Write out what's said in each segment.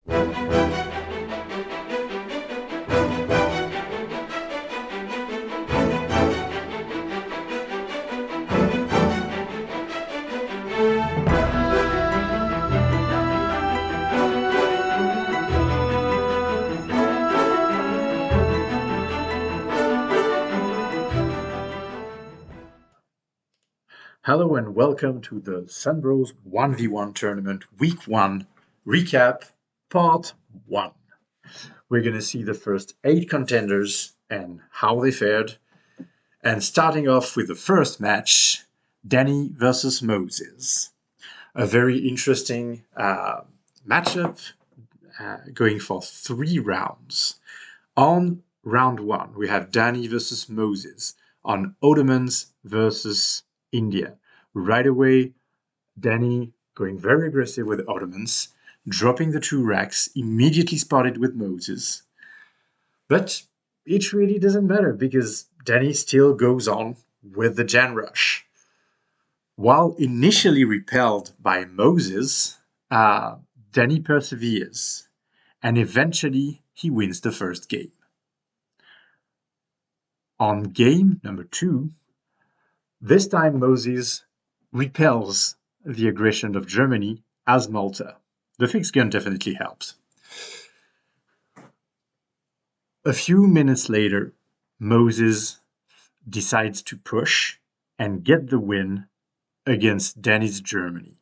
Hello and welcome to the Sunbros 1v1 tournament week 1 recap part 1. We're going to see the first 8 contenders and how they fared. And starting off with the first match, Danny versus Moses. A very interesting matchup going for 3 rounds. On round 1, we have Danny versus Moses on Ottomans versus India. Right away, Danny going very aggressive with the Ottomans, dropping the 2 racks, immediately spotted with Moses. But it really doesn't matter because Danny still goes on with the Gen Rush. While initially repelled by Moses, Danny perseveres, and eventually he wins the first game. On game number 2, this time Moses repels the aggression of Germany as Malta. The fixed gun definitely helps. A few minutes later, Moses decides to push and get the win against Danny's Germany.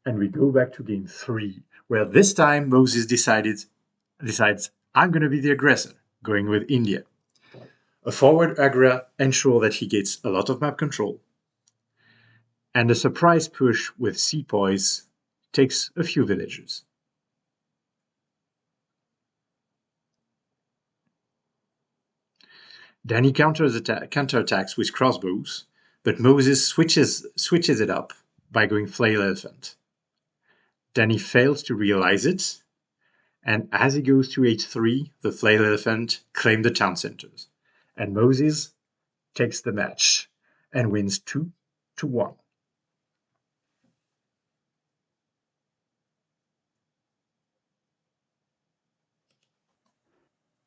And we go back to game 3, where this time Moses decides, I'm going to be the aggressor, going with India. A forward aggro ensures that he gets a lot of map control. And a surprise push with sepoys takes a few villages. Danny counterattacks with crossbows, but Moses switches it up by going flail elephant. Danny fails to realize it, and as he goes to h3, the flail elephant claims the town centers, and Moses takes the match and wins 2-1.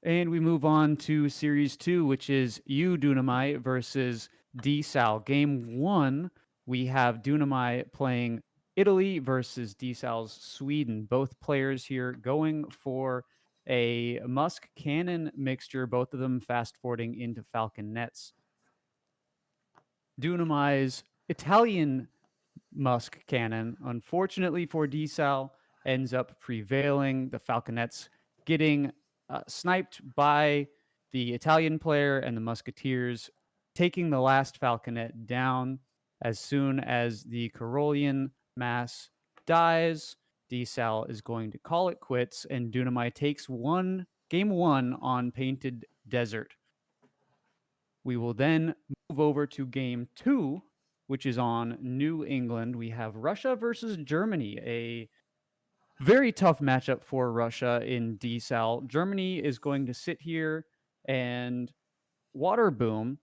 And we move on to Series 2, which is you, Dunamai, versus D-Sal. Game 1, we have Dunamai playing Italy versus D-Sal's Sweden. Both players here going for a Musk cannon mixture, both of them fast-forwarding into Falcon nets. Dunamai's Italian Musk cannon, unfortunately for D-Sal, ends up prevailing. The Falconets getting sniped by the Italian player and the Musketeers, taking the last Falconet down. As soon as the Carolian mass dies, D-Sal is going to call it quits, and Dunamai takes game 1 on Painted Desert. We will then move over to game 2, which is on New England. We have Russia versus Germany, a very tough matchup for Russia in D-Sal. Germany is going to sit here and water boom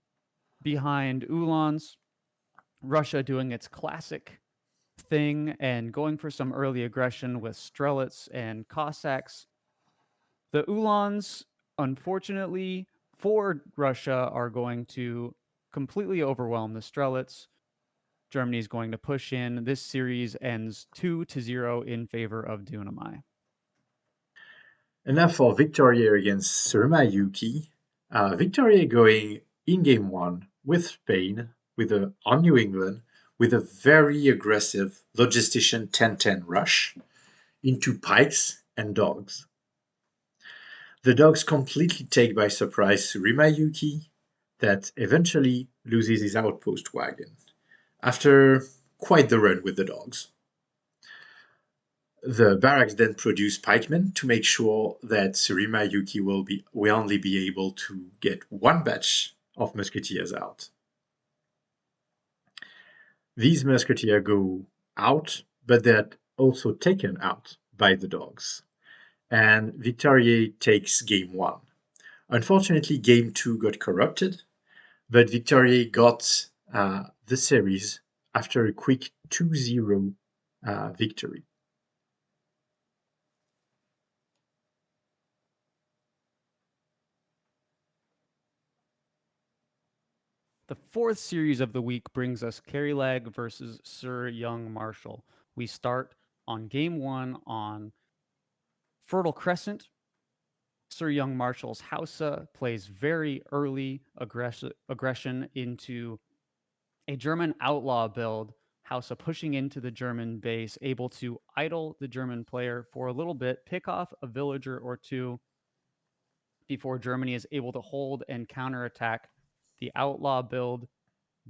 behind Ulans. Russia doing its classic thing and going for some early aggression with Strelets and Cossacks. The Ulans, unfortunately for Russia, are going to completely overwhelm the Strelets. Germany is going to push in. This series ends 2-0 in favor of Dunamai. And now for Victoria against Surimayuki. Victoria going in game 1 with Spain, on New England, with a very aggressive logistician 10-10 rush into pikes and dogs. The dogs completely take by surprise Surimayuki, that eventually loses his outpost wagon after quite the run with the dogs. The barracks then produce pikemen to make sure that Surimayuki will only be able to get 1 batch of musketeers out. These musketeers go out, but they're also taken out by the dogs. And Victoria takes game 1. Unfortunately, game two got corrupted, but Victoria got the series after a quick 2-0 victory. The fourth series of the week brings us Kerrylag versus Sir Young Marshall. We start on game one on Fertile Crescent. Sir Young Marshall's Hausa plays very early aggression into a German outlaw build. Hausa pushing into the German base, able to idle the German player for a little bit, pick off a villager or two before Germany is able to hold and counterattack. The outlaw build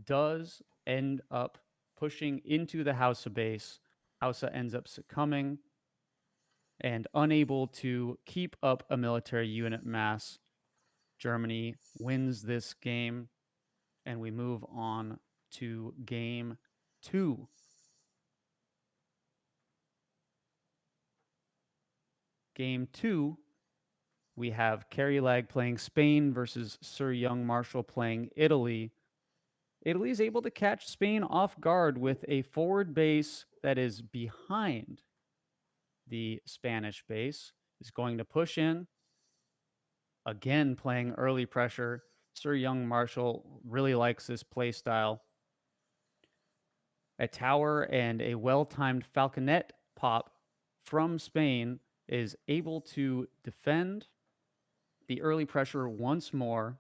does end up pushing into the Hausa base. Hausa ends up succumbing and unable to keep up a military unit mass. Germany wins this game, and we move on to game two. Game two, we have Kerrylag playing Spain versus Sir Young Marshall playing Italy. Italy is able to catch Spain off guard with a forward base that is behind the Spanish base, is going to push in, again playing early pressure. Sir Young Marshall really likes this play style. A tower and a well-timed falconet pop from Spain is able to defend the early pressure once more,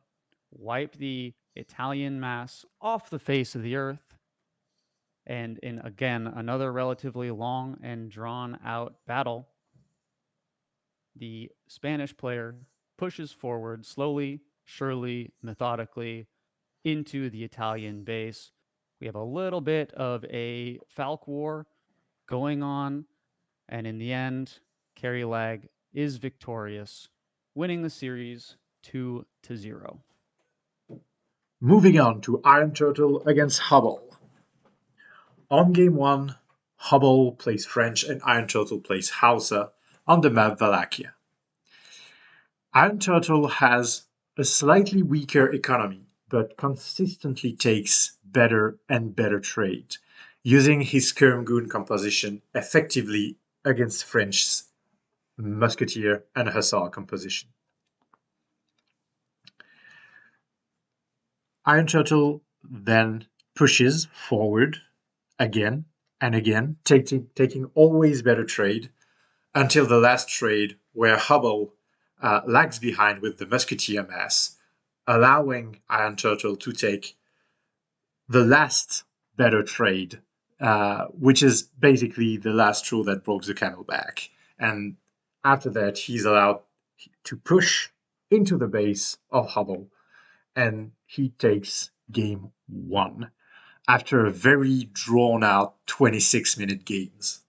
wipe the Italian mass off the face of the earth, and in again another relatively long and drawn out battle, the Spanish player pushes forward slowly, surely, methodically into the Italian base. We have a little bit of a Falk war going on, and in the end, Kerrylag is victorious, winning the series 2-0. Moving on to Iron Turtle against Hubble. On game one, Hubble plays French and Iron Turtle plays Hausa on the map Wallachia. Iron Turtle has a slightly weaker economy, but consistently takes better and better trade, using his Skirmgoon composition effectively against French's Musketeer and Hussar composition. Iron Turtle then pushes forward again and again, taking always better trade until the last trade where Hubble lags behind with the Musketeer mass, allowing Iron Turtle to take the last better trade, which is basically the last straw that broke the camel back. And after that, he's allowed to push into the base of Hubble, and he takes game one after a very drawn out 26-minute games.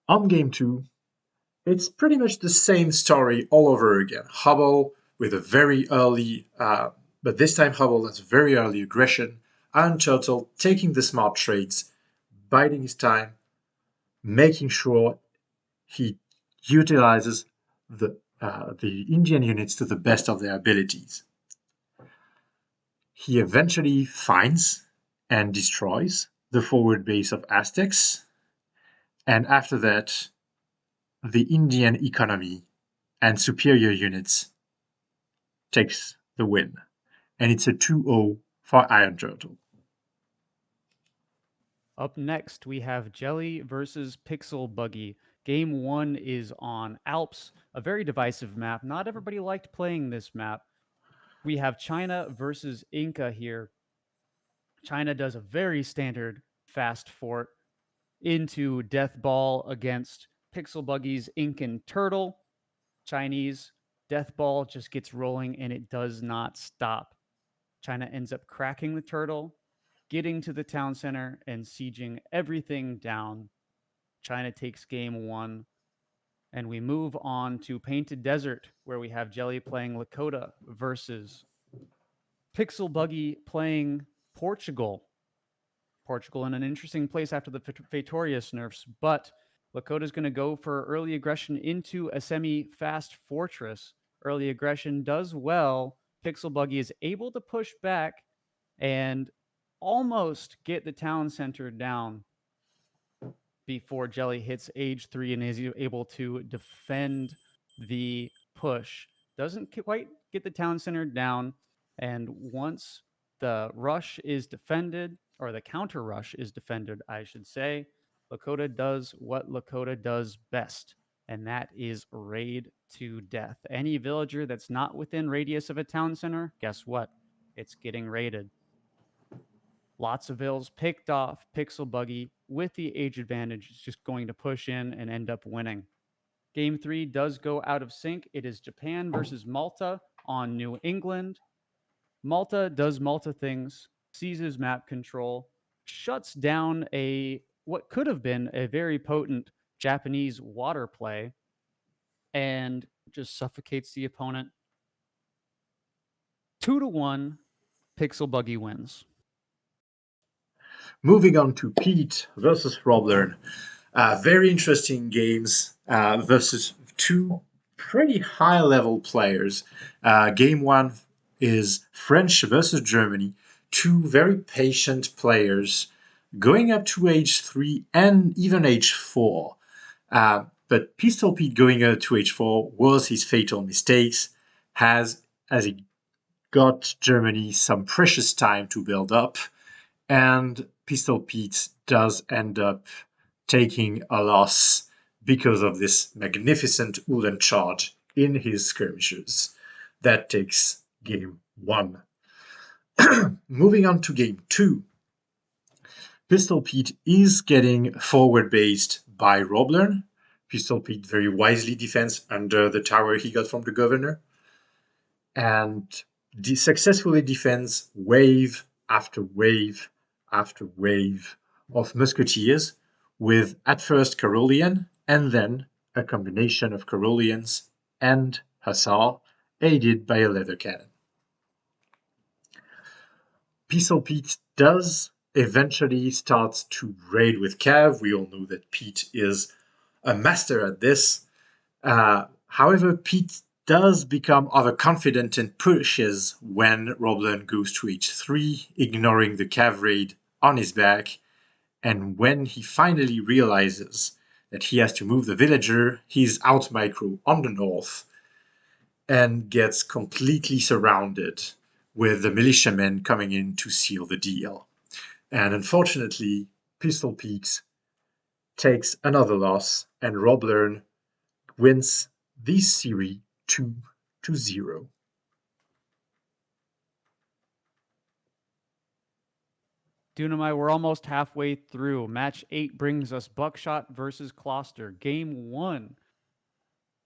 On game two, it's pretty much the same story all over again. Hubble with a very early, but this time Hubble has very early aggression. Iron Turtle taking the smart trades, biding his time, making sure he utilizes the Indian units to the best of their abilities. He eventually finds and destroys the forward base of Aztecs, and after that, the Indian economy and superior units takes the win. And it's a 2-0 for Iron Turtle. Up next, we have Jelly versus Pixel Buggy. Game one is on Alps, a very divisive map. Not everybody liked playing this map. We have China versus Inca here. China does a very standard fast fort into Death Ball against Pixel Buggy's Incan Turtle. Chinese Death Ball just gets rolling and it does not stop. China ends up cracking the turtle, getting to the town center, and sieging everything down. China takes game one, and we move on to Painted Desert, where we have Jelly playing Lakota versus Pixel Buggy playing Portugal. Portugal in an interesting place after the Fatorius nerfs, but Lakota's going to go for early aggression into a semi-fast fortress. Early aggression does well. Pixel Buggy is able to push back and almost get the town center down before Jelly hits age 3 and is able to defend the push. Doesn't quite get the town center down. And once the rush is defended, or the counter rush is defended, I should say, Lakota does what Lakota does best, and that is raid to death. Any villager that's not within radius of a town center, guess what? It's getting raided. Lots of vills picked off. Pixel Buggy with the age advantage is just going to push in and end up winning. Game 3 does go out of sync. It is Japan versus Malta on New England. Malta does Malta things, seizes map control, shuts down a what could have been a very potent Japanese water play, and just suffocates the opponent. 2-1, Pixel Buggy wins. Moving on to Pete versus Robler. Very interesting games versus two pretty high level players. Game 1 is French versus Germany. Two very patient players going up to age 3 and even age 4. But Pistol Pete going up to age 4 was his fatal mistakes, as he got Germany some precious time to build up, and Pistol Pete does end up taking a loss because of this magnificent Ulan charge in his skirmishes. That takes game 1. Moving on to game 2. Pistol Pete is getting forward based by Robler. Pistol Pete very wisely defends under the tower he got from the governor, and successfully defends wave after wave after wave of musketeers, with at first Carolean and then a combination of Caroleans and Hussar, aided by a leather cannon. Pistol Pete does eventually start to raid with Cav. We all know that Pete is a master at this. However, Pete does become overconfident and pushes when Roblan goes to h3, ignoring the Cav raid on his back. And when he finally realizes that he has to move the villager, he's out micro on the north and gets completely surrounded with the militiamen coming in to seal the deal. And unfortunately, Pistol Pete takes another loss, and Robler wins this series 2-0. Dunamai, we're almost halfway through. Match 8 brings us Buckshot versus Kloster. Game 1.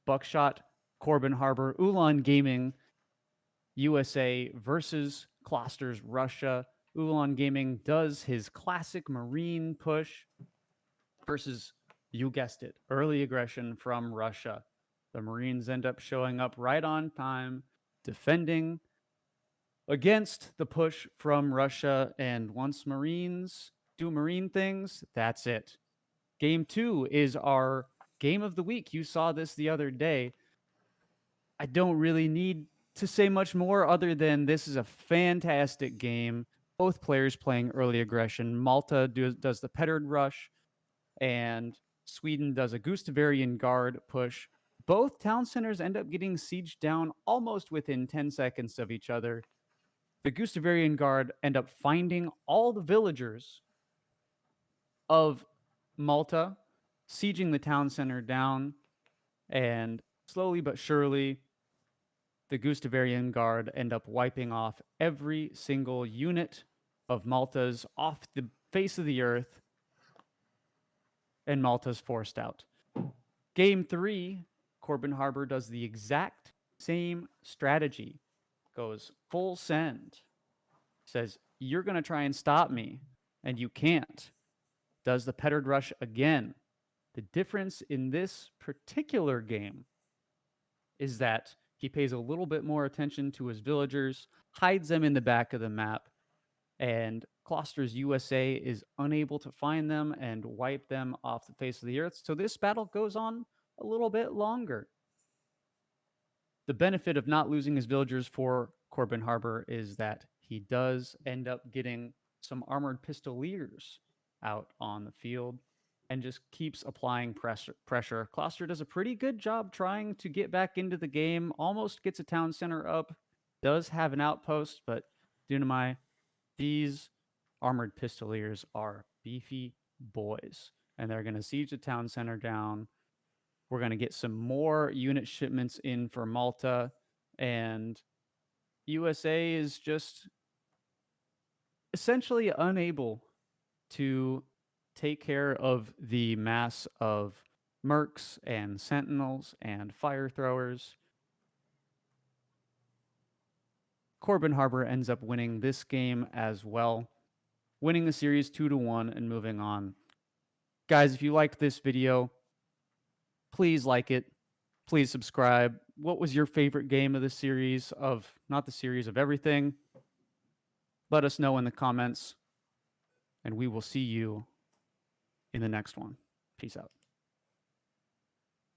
Buckshot, Corbin Harbor, Ulan Gaming, USA versus Kloster's Russia. Ulan Gaming does his classic marine push versus, you guessed it, early aggression from Russia. The Marines end up showing up right on time, defending against the push from Russia. And once Marines do Marine things, that's it. Game 2 is our game of the week. You saw this the other day. I don't really need to say much more other than this is a fantastic game. Both players playing early aggression. Malta does the Petard rush, and Sweden does a Gustavarian guard push. Both town centers end up getting sieged down almost within 10 seconds of each other. The Gustavarian guard end up finding all the villagers of Malta, sieging the town center down, and slowly but surely, the Gustavarian Guard end up wiping off every single unit of Malta's off the face of the earth, and Malta's forced out. Game 3, Corbin Harbor does the exact same strategy, goes full send, says, you're going to try and stop me, and you can't. Does the Petard rush again. The difference in this particular game is that he pays a little bit more attention to his villagers, hides them in the back of the map, and Gloucester's USA is unable to find them and wipe them off the face of the earth. So this battle goes on a little bit longer. The benefit of not losing his villagers for Corbin Harbor is that he does end up getting some armored pistoliers out on the field and just keeps applying pressure. Gloucester does a pretty good job trying to get back into the game, almost gets a town center up, does have an outpost, but Dunamai, these armored pistoliers are beefy boys, and they're going to siege the town center down. We're going to get some more unit shipments in for Malta, and USA is just essentially unable to take care of the mass of mercs and sentinels and fire throwers. Corbin Harbor ends up winning this game as well, winning the series 2-1 and moving on. Guys, if you liked this video, please like it. Please subscribe. What was your favorite game of the series of, not the series, of everything? Let us know in the comments, and we will see you in the next one. Peace out.